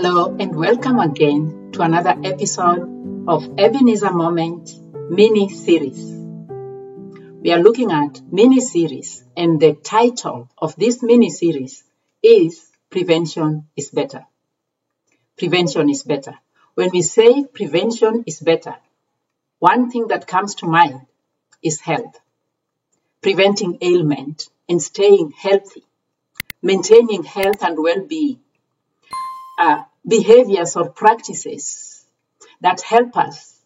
Hello and welcome again to another episode of Ebenezer Moment mini-series. We are looking at mini-series and the title of this mini-series is Prevention is Better. Prevention is better. When we say prevention is better, one thing that comes to mind is health. Preventing ailment and staying healthy, maintaining health and well-being. Behaviors or practices that help us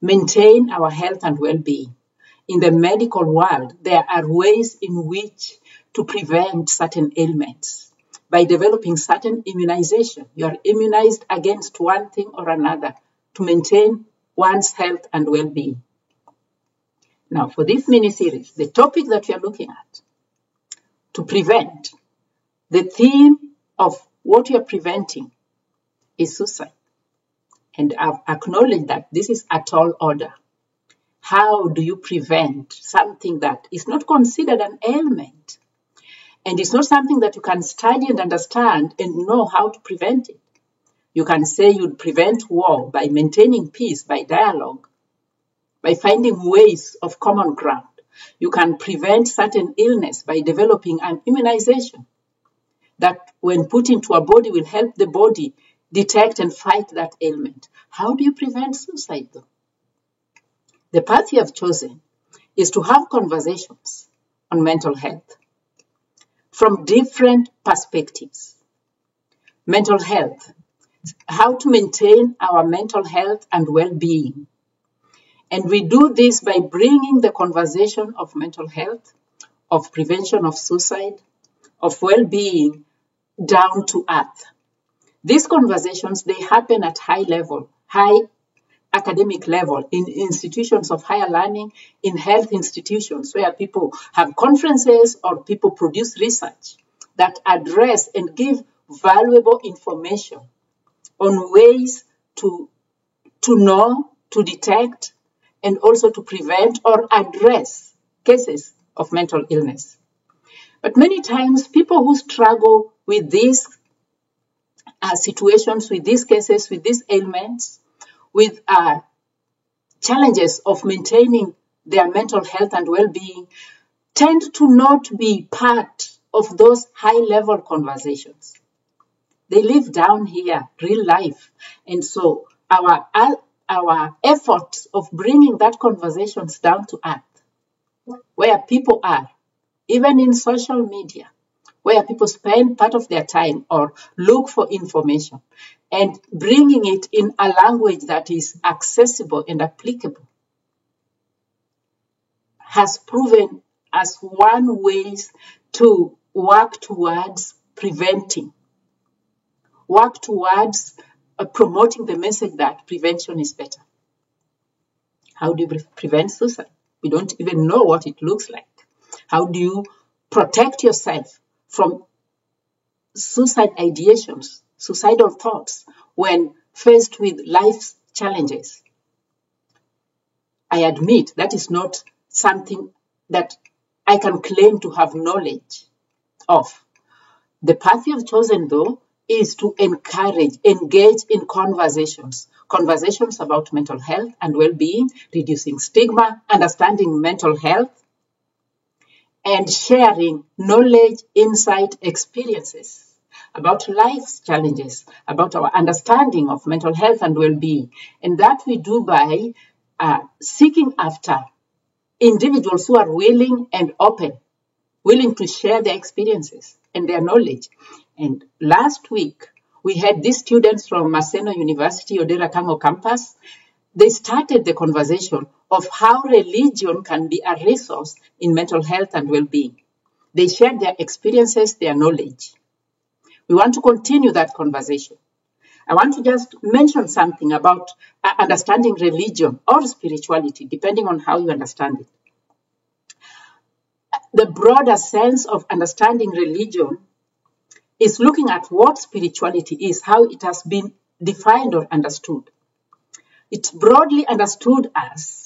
maintain our health and well-being. In the medical world, there are ways in which to prevent certain ailments. By developing certain immunization, you are immunized against one thing or another to maintain one's health and well-being. Now, for this mini-series, the topic that we are looking at, to prevent, the theme of what you are preventing is suicide. And I've acknowledged that this is a tall order. How do you prevent something that is not considered an ailment? And it's not something that you can study and understand and know how to prevent it. You can say you'd prevent war by maintaining peace, by dialogue, by finding ways of common ground. You can prevent certain illness by developing an immunization that when put into a body will help the body detect and fight that ailment. How do you prevent suicide though? The path you have chosen is to have conversations on mental health from different perspectives. Mental health, how to maintain our mental health and well-being. And we do this by bringing the conversation of mental health, of prevention of suicide, of well-being down to earth. These conversations, they happen at high level, high academic level, in institutions of higher learning, in health institutions where people have conferences or people produce research that address and give valuable information on ways to know, to detect, and also to prevent or address cases of mental illness. But many times, people who struggle with these situations, with these cases, with these ailments, with challenges of maintaining their mental health and well-being, tend to not be part of those high-level conversations. They live down here, real life. And so our efforts of bringing that conversations down to earth, where people are, even in social media, where people spend part of their time or look for information and bringing it in a language that is accessible and applicable, has proven as one way to work towards preventing, work towards promoting the message that prevention is better. How do you prevent suicide? We don't even know what it looks like. How do you protect yourself from suicide ideations, suicidal thoughts, when faced with life's challenges? I admit that is not something that I can claim to have knowledge of. The path you have chosen, though, is to encourage, engage in conversations about mental health and well-being, reducing stigma, understanding mental health, and sharing knowledge, insight, experiences about life's challenges, about our understanding of mental health and well-being. And that we do by seeking after individuals who are willing and open, willing to share their experiences and their knowledge. And last week, we had these students from Maseno University, Odera Kango campus. They started the conversation of how religion can be a resource in mental health and well-being. They shared their experiences, their knowledge. We want to continue that conversation. I want to just mention something about understanding religion or spirituality, depending on how you understand it. The broader sense of understanding religion is looking at what spirituality is, how it has been defined or understood. It's broadly understood as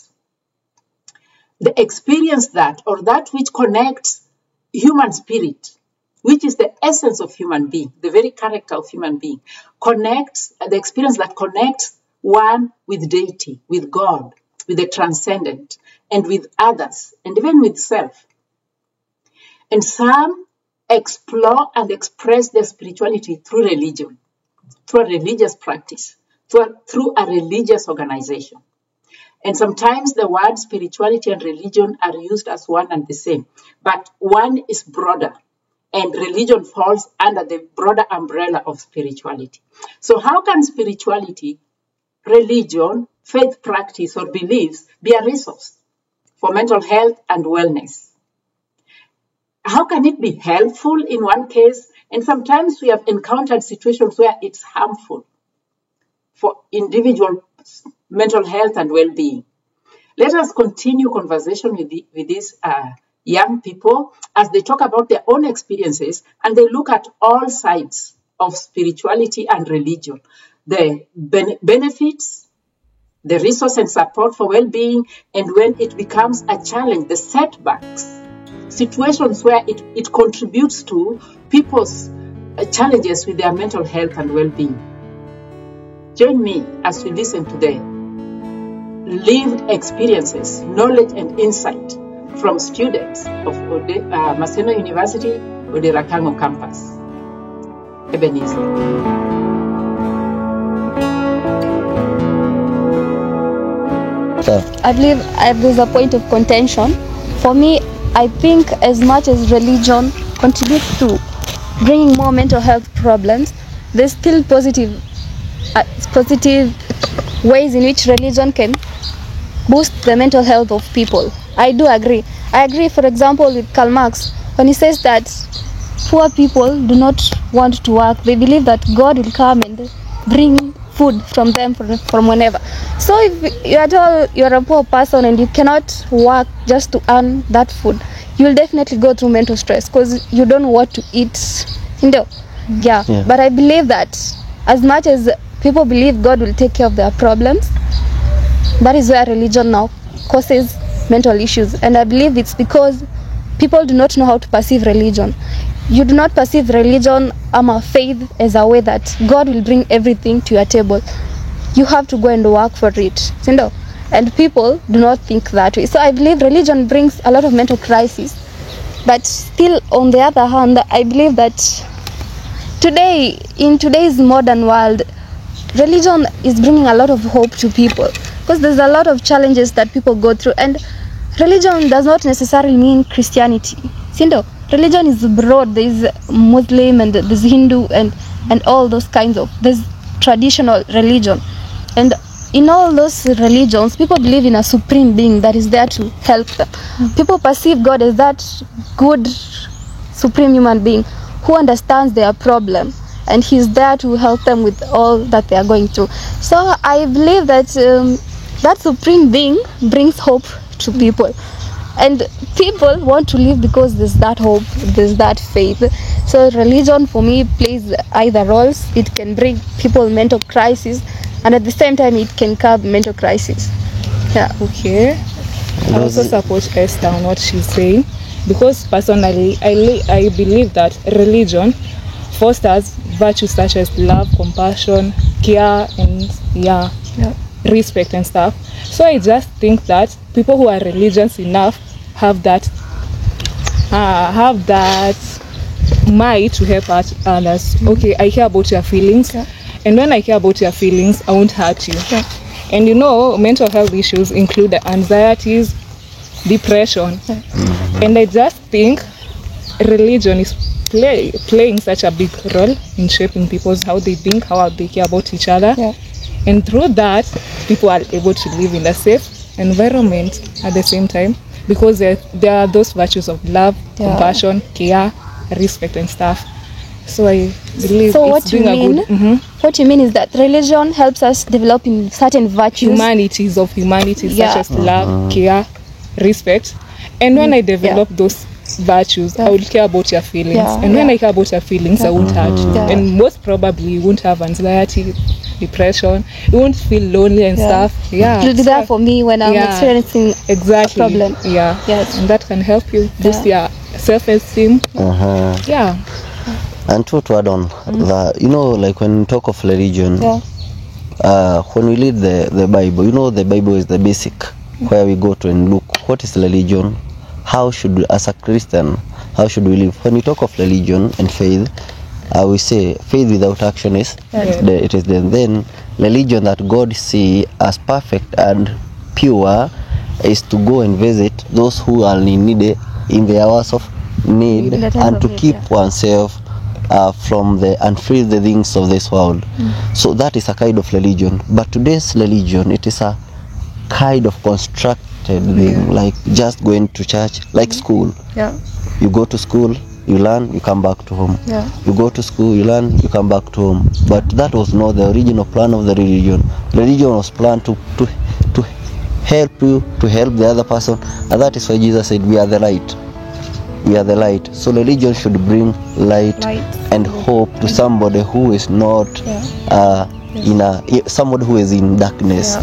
the experience that, or that which connects human spirit which is the essence of human being, the very character of human being, connects the experience that connects one with deity, with God, with the transcendent, and with others, and even with self. And some explore and express their spirituality through religion, through a religious practice, through a religious organization. And sometimes the word spirituality and religion are used as one and the same, but one is broader, and religion falls under the broader umbrella of spirituality. So how can spirituality, religion, faith practice, or beliefs be a resource for mental health and wellness? How can it be helpful in one case? And sometimes we have encountered situations where it's harmful for individual mental health and well-being. Let us continue conversation with these young people as they talk about their own experiences and they look at all sides of spirituality and religion, the benefits, the resource and support for well-being, and when it becomes a challenge, the setbacks, situations where it contributes to people's challenges with their mental health and well-being. Join me as we listen to the lived experiences, knowledge and insight from students of Maseno University, Oderakango campus. Ebenezer. I believe there's a point of contention. For me, I think as much as religion contributes to bringing more mental health problems, there's still positive ways in which religion can boost the mental health of people. I do agree. I agree, for example, with Karl Marx when he says that poor people do not want to work. They believe that God will come and bring food from them from whenever. So if you are told you are a poor person and you cannot work just to earn that food, you will definitely go through mental stress because you don't know what to eat. Yeah. But I believe that as much as people believe God will take care of their problems, that is where religion now causes mental issues. And I believe it's because people do not know how to perceive religion. You do not perceive religion faith as a way that God will bring everything to your table. You have to go and work for it. And people do not think that way. So I believe religion brings a lot of mental crisis. But still, on the other hand, I believe that today, in today's modern world, religion is bringing a lot of hope to people. Because there's a lot of challenges that people go through. And religion does not necessarily mean Christianity. Religion is broad. There's Muslim and there's Hindu and all those kinds of. There's traditional religion. And in all those religions, people believe in a supreme being that is there to help them. People perceive God as that good, supreme human being who understands their problem. And he's there to help them with all that they are going through. So I believe that that supreme being brings hope to people. And people want to live because there's that hope, there's that faith. So religion for me plays either roles. It can bring people mental crisis, and at the same time it can curb mental crisis. Yeah. Okay. I also support Esther on what she's saying, because personally I believe that religion fosters virtues such as love, compassion, care, and respect and stuff. So I just think that people who are religious enough have that might to help others. Okay, I care about your feelings, and when I care about your feelings, I won't hurt you. And mental health issues include the anxieties, depression, and I just think religion is playing such a big role in shaping people's how they think, how they care about each other. And through that, people are able to live in a safe environment at the same time, because there are those virtues of love, compassion, care, respect and stuff. So I believe what you mean is that religion helps us develop in certain virtues, humanities such as love, care, respect. And when I develop those virtues, I will care about your feelings. And when I care about your feelings, I won't hurt you. And most probably you won't have anxiety, depression, you won't feel lonely and stuff. You'll be there for me when I'm experiencing a problem. And that can help you boost your self-esteem. And to add on, like when we talk of religion, when we read the Bible, the Bible is the basic where we go to and look what is religion, how should, as a Christian, how should we live. When we talk of religion and faith, we say faith without action is it is then religion that God see as perfect and pure is to go and visit those who are in need in the hours of need and to keep oneself from and free the things of this world. So that is a kind of religion. But today's religion, it is a kind of constructed thing, like just going to church, like school. You go to school, you learn, you come back to home. You go to school, you learn, you come back to home. But that was not the original plan of the religion. Religion was planned to help you, to help the other person, and that is why Jesus said we are the light. We are the light. So religion should bring light and hope to somebody who is not somebody who is in darkness.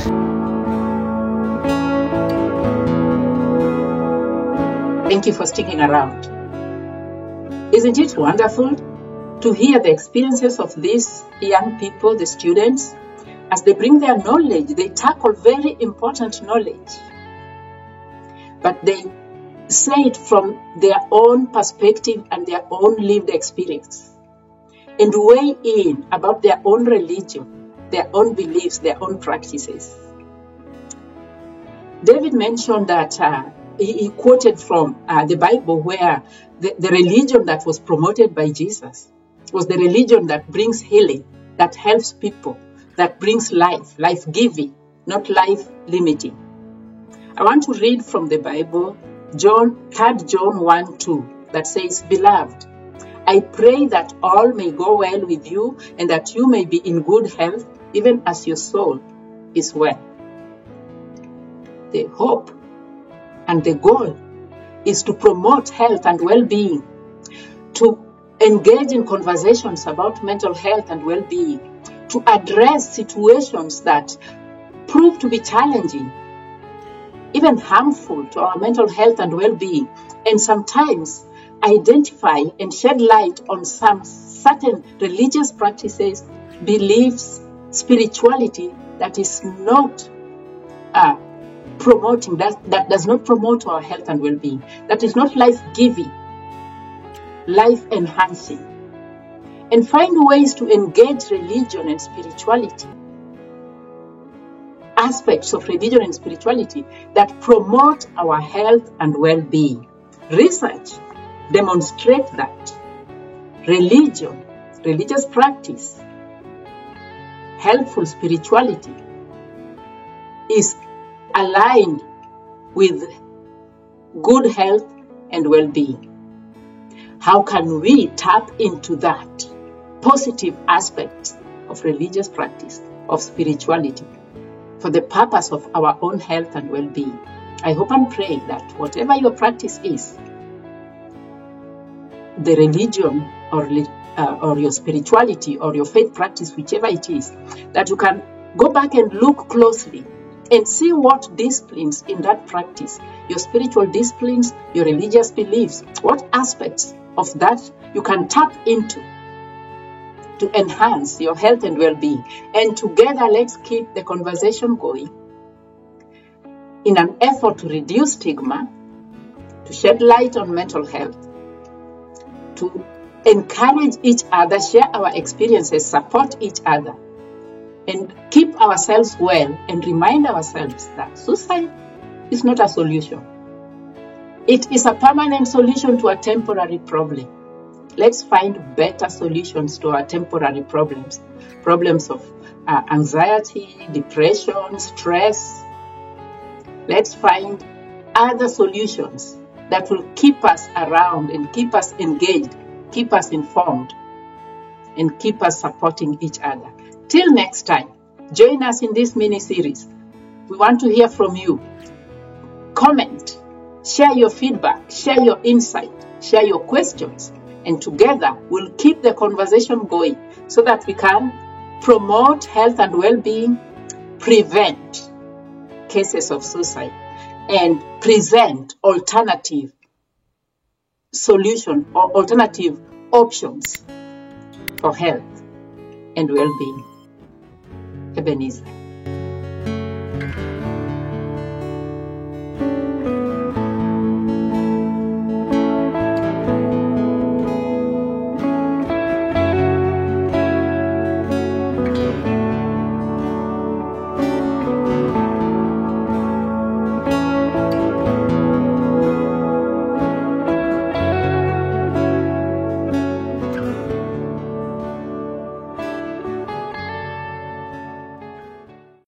Thank you for sticking around. Isn't it wonderful to hear the experiences of these young people, the students? As they bring their knowledge, they tackle very important knowledge. But they say it from their own perspective and their own lived experience. And weigh in about their own religion, their own beliefs, their own practices. David mentioned that he quoted from the Bible where the religion that was promoted by Jesus was the religion that brings healing, that helps people, that brings life-giving, not life-limiting. I want to read from the Bible, 3 John 1:2, that says, "Beloved, I pray that all may go well with you and that you may be in good health, even as your soul is well." The hope and the goal is to promote health and well-being, to engage in conversations about mental health and well-being, to address situations that prove to be challenging, even harmful to our mental health and well-being, and sometimes identify and shed light on some certain religious practices, beliefs, spirituality that is not promoting, that does not promote our health and well-being, that is not life-giving, life-enhancing, and find ways to engage religion and spirituality, aspects of religion and spirituality that promote our health and well-being. Research demonstrates that religion, religious practice, helpful spirituality is aligned with good health and well-being. How can we tap into that positive aspect of religious practice, of spirituality, for the purpose of our own health and well-being? I hope and pray that whatever your practice is, the religion or your spirituality or your faith practice, whichever it is, that you can go back and look closely and see what disciplines in that practice, your spiritual disciplines, your religious beliefs, what aspects of that you can tap into to enhance your health and well-being. And together, let's keep the conversation going in an effort to reduce stigma, to shed light on mental health, to encourage each other, share our experiences, support each other, and keep ourselves well and remind ourselves that suicide is not a solution. It is a permanent solution to a temporary problem. Let's find better solutions to our temporary problems. Problems of anxiety, depression, stress. Let's find other solutions that will keep us around and keep us engaged, keep us informed, and keep us supporting each other. Till next time, join us in this mini-series. We want to hear from you. Comment, share your feedback, share your insight, share your questions, and together we'll keep the conversation going so that we can promote health and well-being, prevent cases of suicide, and present alternative solution or alternative options for health and well-being. Ebenezer.